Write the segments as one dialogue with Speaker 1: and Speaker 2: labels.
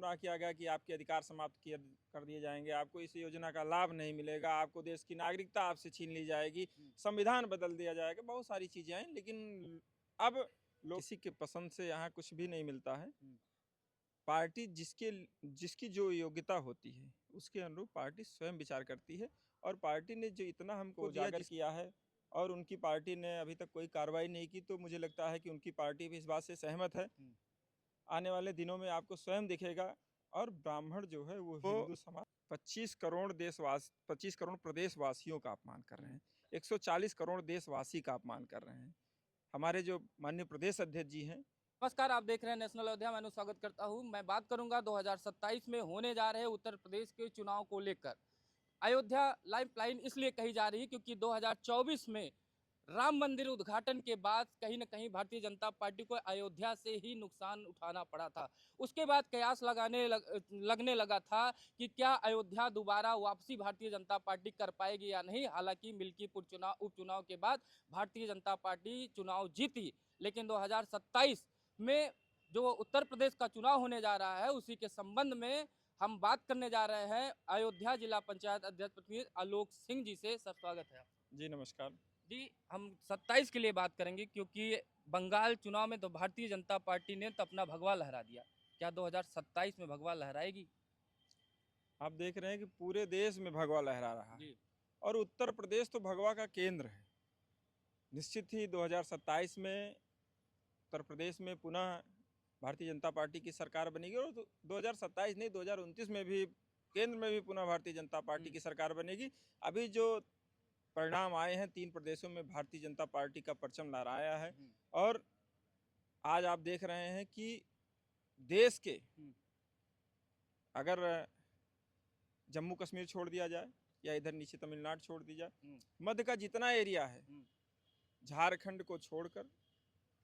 Speaker 1: गुमराह किया गया कि आपके अधिकार समाप्त कर दिए जाएंगे, आपको इस योजना का लाभ नहीं मिलेगा, आपको देश की नागरिकता आपसे छीन ली जाएगी, संविधान बदल दिया जाएगा, बहुत सारी चीजें हैं। लेकिन अब लोग किसी के पसंद से यहाँ कुछ भी नहीं मिलता है। पार्टी जिसकी जो योग्यता होती है उसके अनुरूप पार्टी स्वयं विचार करती है, और पार्टी ने जो इतना हमको उजागर किया है और उनकी पार्टी ने अभी तक कोई कार्रवाई नहीं की, तो मुझे लगता है कि उनकी पार्टी भी इस बात से सहमत है। आने वाले दिनों में आपको स्वयं दिखेगा। और ब्राह्मण जो है वो हिंदू समाज 25 करोड़ प्रदेशवासियों का अपमान कर रहे हैं, 140 करोड़ देशवासी का अपमान कर रहे हैं। हमारे जो माननीय प्रदेश अध्यक्ष जी हैं।
Speaker 2: नमस्कार, आप देख रहे हैं नेशनल अयोध्या। मैं स्वागत करता हूं। मैं बात करूंगा 2027 में होने जा रहे उत्तर प्रदेश के चुनाव को लेकर। अयोध्या लाइफलाइन इसलिए कही जा रही है क्योंकि 2024 में राम मंदिर उद्घाटन के बाद कहीं न कहीं भारतीय जनता पार्टी को अयोध्या से ही नुकसान उठाना पड़ा था। उसके बाद कयास लगने लगा था कि क्या अयोध्या दोबारा वापसी भारतीय जनता पार्टी कर पाएगी या नहीं। हालांकि मिल्कीपुर उपचुनाव के बाद भारतीय जनता पार्टी चुनाव जीती, लेकिन 2027 में जो उत्तर प्रदेश का चुनाव होने जा रहा है उसी के संबंध में हम बात करने जा रहे हैं अयोध्या जिला पंचायत अध्यक्ष प्रतिनिधि आलोक सिंह जी से। सर, स्वागत है।
Speaker 1: जी नमस्कार
Speaker 2: जी, हम 27 के लिए बात करेंगे क्योंकि बंगाल चुनाव में तो भारतीय जनता पार्टी ने तो अपना भगवा लहरा दिया। क्या 2027 में भगवा लहराएगी?
Speaker 1: आप देख रहे हैं कि पूरे देश में भगवा लहरा रहा है
Speaker 2: जी।
Speaker 1: और उत्तर प्रदेश तो भगवा का केंद्र है। निश्चित ही 2027 में उत्तर प्रदेश में पुनः भारतीय जनता पार्टी की सरकार बनेगी, और 2027 नहीं 2029 में भी केंद्र में भी पुनः भारतीय जनता पार्टी की सरकार बनेगी। अभी जो परिणाम आए हैं 3 प्रदेशों में भारतीय जनता पार्टी का परचम लहराया है, और आज आप देख रहे हैं कि देश के अगर जम्मू कश्मीर छोड़ दिया जाए या इधर नीचे तमिलनाडु छोड़ दी जाए, मध्य का जितना एरिया है झारखंड को छोड़कर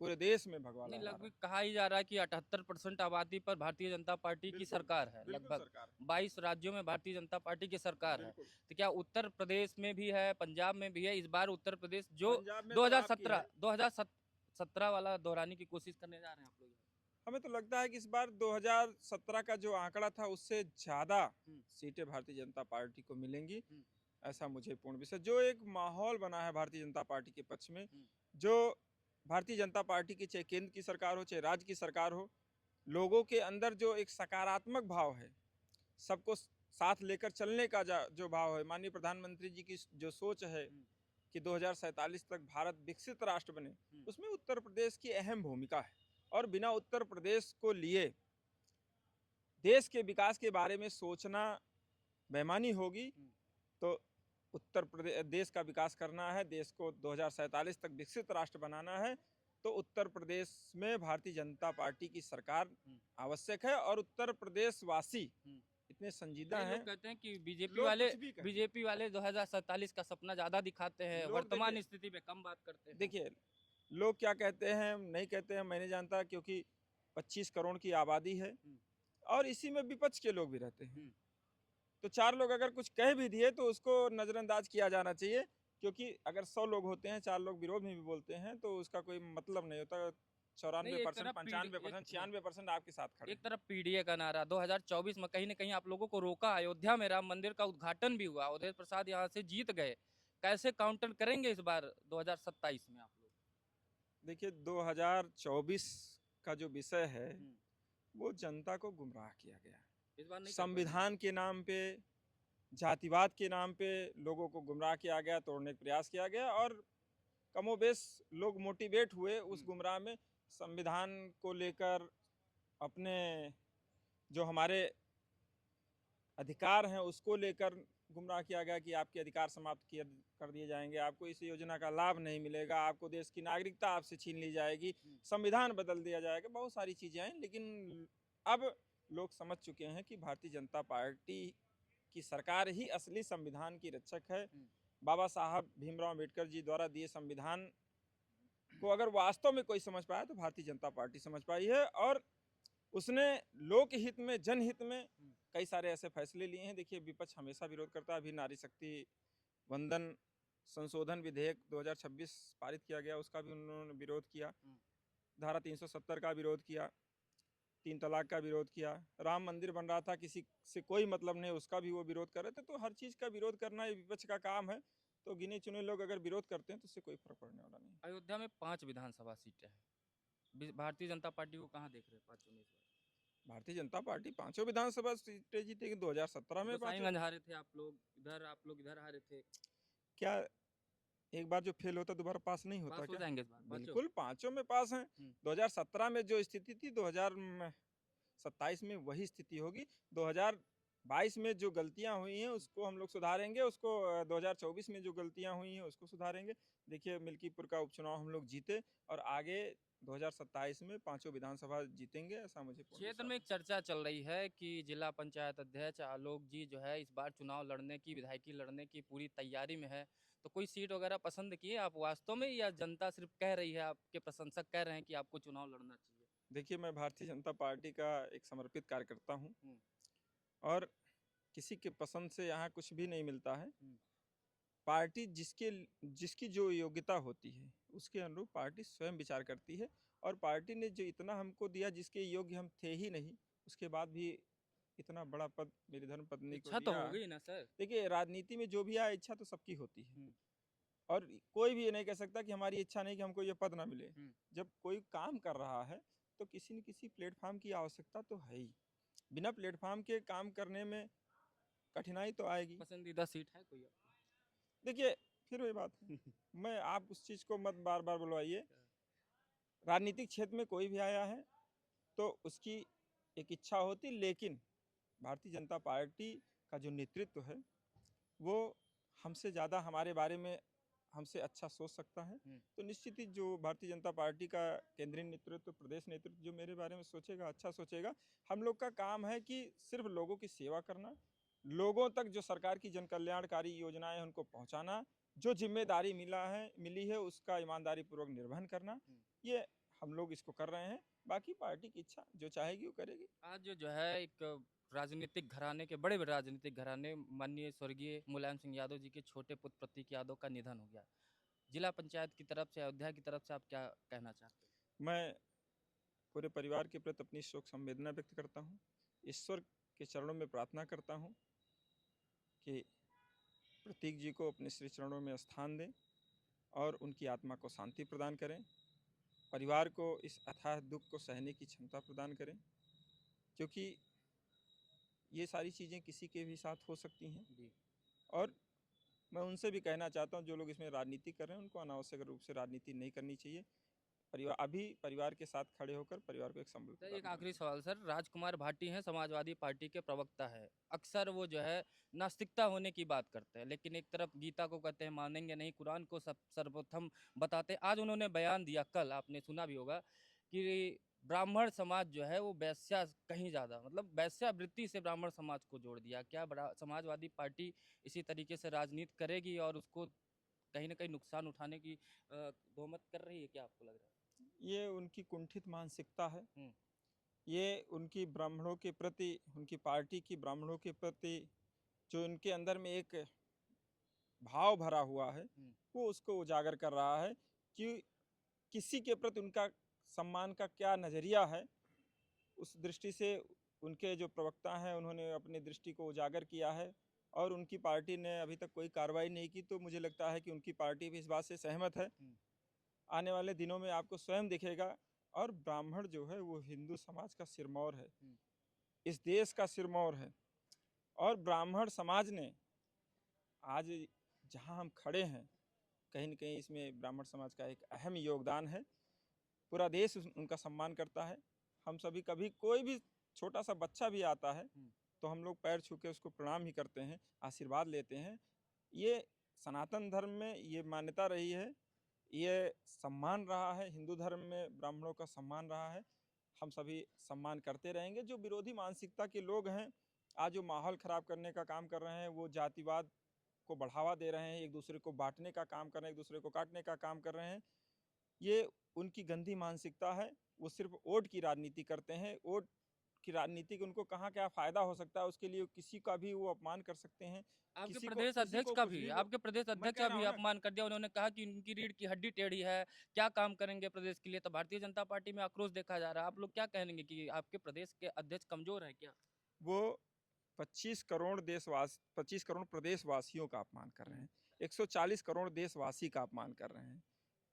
Speaker 1: पूरे देश में भगवा लहरा रहा है।
Speaker 2: लगभग कहा ही जा रहा है कि 78% आबादी पर भारतीय जनता पार्टी की सरकार है। लगभग 22 राज्यों में भारतीय जनता पार्टी की सरकार है। तो क्या उत्तर प्रदेश में भी है, पंजाब में भी है? इस बार उत्तर प्रदेश जो 2017 वाला दोहराने की कोशिश करने जा रहे हैं आप लोग?
Speaker 1: हमें तो लगता है कि इस बार 2017 का जो आंकड़ा था उससे ज्यादा सीटें भारतीय जनता पार्टी को मिलेंगी, ऐसा मुझे पूर्ण विश्वास। जो एक माहौल बना है भारतीय जनता पार्टी के पक्ष में, जो भारतीय जनता पार्टी की चाहे केंद्र की सरकार हो चाहे राज्य की सरकार हो, लोगों के अंदर जो एक सकारात्मक भाव है, सबको साथ लेकर चलने का जो भाव है, माननीय प्रधानमंत्री जी की जो सोच है कि 2047 तक भारत विकसित राष्ट्र बने, उसमें उत्तर प्रदेश की अहम भूमिका है। और बिना उत्तर प्रदेश को लिए देश के विकास के बारे में सोचना बेईमानी होगी। तो उत्तर प्रदेश देश का विकास करना है, देश को 2047 तक विकसित राष्ट्र बनाना है, तो उत्तर प्रदेश में भारतीय जनता पार्टी की सरकार आवश्यक है। और उत्तर प्रदेश वासी इतने संजीदा हैं।
Speaker 2: कहते हैं कि बीजेपी वाले 2047 का सपना ज्यादा दिखाते हैं, वर्तमान स्थिति पे कम बात करते हैं।
Speaker 1: देखिए, लोग क्या कहते हैं नहीं कहते हैं मैं नहीं जानता, क्योंकि 25 करोड़ की आबादी है और इसी में विपक्ष के लोग भी रहते हैं। तो 4 लोग अगर कुछ कह भी दिए तो उसको नज़रअंदाज किया जाना चाहिए, क्योंकि अगर 100 लोग होते हैं, 4 लोग विरोध में भी बोलते हैं, तो उसका कोई मतलब नहीं होता। 94%, 95%, 96% आपके साथ खड़े।
Speaker 2: एक तरफ पीडीए का नारा 2024 में कहीं न कहीं आप लोगों को रोका, अयोध्या में राम मंदिर का उद्घाटन भी हुआ, अवधेश प्रसाद यहाँ से जीत गए। कैसे काउंटर करेंगे इस बार 2027 में आप लोग?
Speaker 1: देखिए, 2024 का जो विषय है वो जनता को गुमराह किया गया।
Speaker 2: इस बार नहीं,
Speaker 1: संविधान के नाम पे, जातिवाद के नाम पे लोगों को गुमराह किया गया, तोड़ने का प्रयास किया गया, और कमोबेश लोग मोटिवेट हुए उस गुमराह में। संविधान को लेकर अपने जो हमारे अधिकार हैं उसको लेकर गुमराह किया गया कि आपके अधिकार समाप्त कर दिए जाएंगे, आपको इस योजना का लाभ नहीं मिलेगा, आपको देश की नागरिकता आपसे छीन ली जाएगी, संविधान बदल दिया जाएगा, बहुत सारी चीज़ें हैं। लेकिन अब लोग समझ चुके हैं कि भारतीय जनता पार्टी की सरकार ही असली संविधान की रक्षक है। बाबा साहब भीमराव अम्बेडकर जी द्वारा दिए संविधान को अगर वास्तव में कोई समझ पाया तो भारतीय जनता पार्टी समझ पाई है, और उसने लोकहित में, जनहित में कई सारे ऐसे फैसले लिए हैं। देखिए, विपक्ष हमेशा विरोध करता है। अभी नारी शक्ति वंदन संशोधन विधेयक 2026 पारित किया गया, उसका भी उन्होंने विरोध किया। धारा 370 का विरोध किया। 3 तलाक का विरोध किया, राम मंदिर बन रहा था, किसी से कोई मतलब नहीं, उसका भी वो विरोध कर रहे थे। तो हर चीज़ का विरोध करना ये विपक्ष का काम है। तो गिने चुने लोग अगर विरोध करते हैं तो उससे कोई फर्क पड़ने वाला नहीं।
Speaker 2: अयोध्या में 5 विधानसभा सीटें हैं। भारतीय जनता पार्टी को कहाँ देख रहे हैं पाँचों में इस बार?
Speaker 1: भारतीय जनता पार्टी 5 विधानसभा सीटें जीतेगी। 2017 में 5
Speaker 2: गोसाईगंज हारे थे आप लोग इधर हारे थे।
Speaker 1: क्या एक बार जो फेल होता दोबारा पास नहीं होता
Speaker 2: पास हो
Speaker 1: क्या?
Speaker 2: जाएंगे इस बार पाँचों?
Speaker 1: बिल्कुल 5 में पास हैं। 2017 में जो स्थिति थी 2027 में वही स्थिति होगी। 2022 में जो गलतियां हुई हैं उसको हम लोग सुधारेंगे, उसको 2024 में जो गलतियां हुई हैं उसको सुधारेंगे। देखिए मिल्कीपुर का उपचुनाव हम लोग जीते और आगे 2027 में 5 विधानसभा जीतेंगे, ऐसा मुझे पूर्ण
Speaker 2: क्षेत्र
Speaker 1: विश्वास
Speaker 2: में एक चर्चा चल रही है कि जिला पंचायत अध्यक्ष आलोक जी जो है इस बार चुनाव लड़ने की, विधायकी लड़ने की पूरी तैयारी में है। तो कोई सीट वगैरह पसंद किए आप वास्तव में, या जनता सिर्फ कह रही है, आपके प्रशंसक कह रहे हैं कि आपको चुनाव लड़ना चाहिए?
Speaker 1: है। देखिए मैं भारतीय जनता पार्टी का एक समर्पित कार्यकर्ता हूँ
Speaker 2: हम्म,
Speaker 1: और किसी के पसंद से यहाँ कुछ भी नहीं मिलता है।
Speaker 2: हम्म,
Speaker 1: पार्टी जिसकी जो योग्यता होती है उसके अनुरूप पार्टी स्वयं विचार करती है। और पार्टी ने जो इतना हमको दिया जिसके योग्य हम थे ही नहीं, उसके बाद भी इतना बड़ा पद मेरी धर्मपत्नी को
Speaker 2: इच्छा तो
Speaker 1: दिया।
Speaker 2: होगी ना सर?
Speaker 1: देखिए राजनीति में जो भी आए इच्छा तो सबकी होती है
Speaker 2: हम्म,
Speaker 1: और कोई भी ये नहीं कह सकता कि हमारी इच्छा नहीं कि हमको ये पद ना मिले।
Speaker 2: हम्म।
Speaker 1: जब कोई काम कर रहा है तो किसी न किसी प्लेटफॉर्म की आवश्यकता तो है ही। बिना प्लेटफॉर्म के काम करने में कठिनाई तो आएगी।
Speaker 2: पसंदीदा सीट है कोई आपकी?
Speaker 1: देखिए फिर वही बात है, मैं आप उस चीज़ को मत बार बार बुलवाइए। राजनीतिक क्षेत्र में कोई भी आया है तो उसकी एक इच्छा होती, लेकिन भारतीय जनता पार्टी का जो नेतृत्व है वो हमसे ज़्यादा हमारे बारे में हमसे अच्छा सोच सकता है। तो निश्चित ही जो भारतीय जनता पार्टी का केंद्रीय नेतृत्व, प्रदेश नेतृत्व जो मेरे बारे में सोचेगा, अच्छा सोचेगा। हम लोग का काम है कि सिर्फ लोगों की सेवा करना, लोगों तक जो सरकार की जन कल्याणकारी योजनाएं हैं उनको पहुंचाना, जो जिम्मेदारी मिली है उसका ईमानदारी पूर्वक निर्वहन करना, ये हम लोग इसको कर रहे हैं। बाकी पार्टी की इच्छा जो चाहेगी वो करेगी।
Speaker 2: आज जो है एक राजनीतिक घराने के, बड़े बड़े राजनीतिक घराने, माननीय स्वर्गीय मुलायम सिंह यादव जी के छोटे पुत्र प्रतीक यादव का निधन हो गया। जिला पंचायत की तरफ से, अयोध्या की तरफ से आप क्या कहना चाहते हैं?
Speaker 1: मैं पूरे परिवार के प्रति अपनी शोक संवेदना व्यक्त करता हूँ। ईश्वर के चरणों में प्रार्थना करता हूँ कि प्रतीक जी को अपने श्री चरणों में स्थान दें और उनकी आत्मा को शांति प्रदान करें। परिवार को इस अथाह दुख को सहने की क्षमता प्रदान करें, क्योंकि ये सारी चीज़ें किसी के भी साथ हो सकती हैं।
Speaker 2: जी।
Speaker 1: और मैं उनसे भी कहना चाहता हूँ जो लोग इसमें राजनीति कर रहे हैं उनको अनावश्यक रूप से राजनीति नहीं करनी चाहिए। परिवार के साथ खड़े होकर परिवार को एक संबल
Speaker 2: सर
Speaker 1: प्रदान
Speaker 2: एक
Speaker 1: करना
Speaker 2: आखिरी
Speaker 1: चाहिए।
Speaker 2: सवाल सर, राजकुमार भाटी हैं, समाजवादी पार्टी के प्रवक्ता है। अक्सर वो जो है नास्तिकता होने की बात करते हैं, लेकिन एक तरफ गीता को कहते हैं मानेंगे नहीं, कुरान को सब सर्वप्रथम बताते हैं। आज उन्होंने बयान दिया, कल आपने सुना भी होगा, कि ब्राह्मण समाज जो है वो वैश्या कहीं ज़्यादा, मतलब वैश्यावृत्ति से ब्राह्मण समाज को जोड़ दिया। क्या बड़ा समाजवादी पार्टी इसी तरीके से राजनीति करेगी और उसको कहीं ना कहीं नुकसान उठाने की दोहमत कर रही है, क्या आपको लग रहा है?
Speaker 1: ये उनकी कुंठित मानसिकता है।
Speaker 2: हम्म,
Speaker 1: ये उनकी ब्राह्मणों के प्रति, उनकी पार्टी की ब्राह्मणों के प्रति जो उनके अंदर में एक भाव भरा हुआ है
Speaker 2: हम्म,
Speaker 1: वो उसको उजागर कर रहा है कि किसी के प्रति उनका सम्मान का क्या नज़रिया है। उस दृष्टि से उनके जो प्रवक्ता हैं उन्होंने अपनी दृष्टि को उजागर किया है और उनकी पार्टी ने अभी तक कोई कार्रवाई नहीं की। तो मुझे लगता है कि उनकी पार्टी भी इस बात से सहमत है।
Speaker 2: हम्म।
Speaker 1: आने वाले दिनों में आपको स्वयं दिखेगा। और ब्राह्मण जो है वो हिंदू समाज का सिरमौर है, इस देश का सिरमौर है। और ब्राह्मण समाज ने आज जहां हम खड़े हैं, कहीं न कहीं इसमें ब्राह्मण समाज का एक अहम योगदान है। पूरा देश उनका सम्मान करता है। हम सभी, कभी कोई भी छोटा सा बच्चा भी आता है तो हम लोग पैर छू के उसको प्रणाम ही करते हैं, आशीर्वाद लेते हैं। ये सनातन धर्म में ये मान्यता रही है, ये सम्मान रहा है। हिंदू धर्म में ब्राह्मणों का सम्मान रहा है, हम सभी सम्मान करते रहेंगे। जो विरोधी मानसिकता के लोग हैं, आज जो माहौल ख़राब करने का काम कर रहे हैं, वो जातिवाद को बढ़ावा दे रहे हैं, एक दूसरे को बांटने का काम कर रहे हैं, एक दूसरे को काटने का काम कर रहे हैं, ये उनकी गंदी मानसिकता है। वो सिर्फ वोट की राजनीति करते हैं, वोट की राजनीतिक उनको कहाँ क्या फायदा हो सकता है, उसके लिए किसी का भी वो अपमान कर सकते हैं।
Speaker 2: आपके
Speaker 1: किसी को
Speaker 2: प्रदेश
Speaker 1: किसी
Speaker 2: अध्यक्ष
Speaker 1: को
Speaker 2: का
Speaker 1: कुछ
Speaker 2: भी
Speaker 1: भी
Speaker 2: आपके प्रदेश
Speaker 1: मैं
Speaker 2: अध्यक्ष
Speaker 1: कह
Speaker 2: का
Speaker 1: रहा
Speaker 2: भी
Speaker 1: हूँ ना,
Speaker 2: अपमान कर दिया। उन्होंने कहा कि उनकी रीढ़ की हड्डी टेढ़ी है, क्या काम करेंगे प्रदेश के लिए। तो भारतीय जनता पार्टी में आक्रोश देखा जा रहा है। आप लोग क्या कहेंगे कि आपके प्रदेश के अध्यक्ष कमजोर है क्या?
Speaker 1: वो 25 करोड़ प्रदेशवासियों का अपमान कर रहे हैं, 140 करोड़ देशवासी का अपमान कर रहे हैं।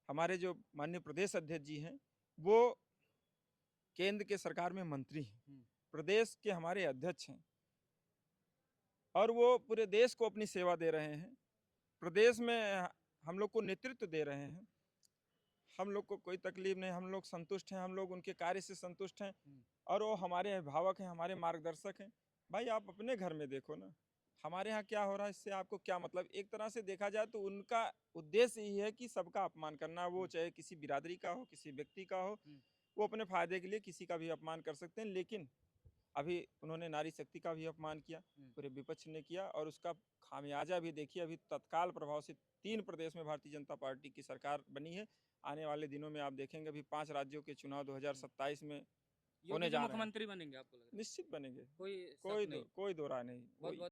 Speaker 1: हमारे जो माननीय प्रदेश अध्यक्ष जी हैं, वो केंद्र के सरकार में मंत्री हैं, प्रदेश के हमारे अध्यक्ष हैं, और वो पूरे देश को अपनी सेवा दे रहे हैं। प्रदेश में हम लोग को नेतृत्व दे रहे हैं। हम लोग को कोई तकलीफ नहीं, हम लोग संतुष्ट हैं, हम लोग उनके कार्य से संतुष्ट हैं, और वो हमारे अभिभावक हैं, हमारे मार्गदर्शक हैं। भाई आप अपने घर में देखो ना, हमारे यहाँ क्या हो रहा है, इससे आपको क्या मतलब। एक तरह से देखा जाए तो उनका उद्देश्य यही है कि सबका अपमान करना, वो चाहे किसी बिरादरी का हो, किसी व्यक्ति का हो, वो अपने फायदे के लिए किसी का भी अपमान कर सकते हैं। लेकिन अभी उन्होंने नारी शक्ति का भी अपमान किया, पूरे विपक्ष ने किया, और उसका खामियाजा भी देखिए। अभी तत्काल प्रभाव से 3 प्रदेश में भारतीय जनता पार्टी की सरकार बनी है। आने वाले दिनों में आप देखेंगे अभी 5 राज्यों के चुनाव 2027 में
Speaker 2: योगी
Speaker 1: होने
Speaker 2: जी
Speaker 1: जा रहे हैं।
Speaker 2: मुख्यमंत्री बनेंगे आपको लग रहा है?
Speaker 1: निश्चित बनेंगे,
Speaker 2: कोई शक नहीं।
Speaker 1: कोई दो राय नहीं।
Speaker 2: बहुत
Speaker 1: वो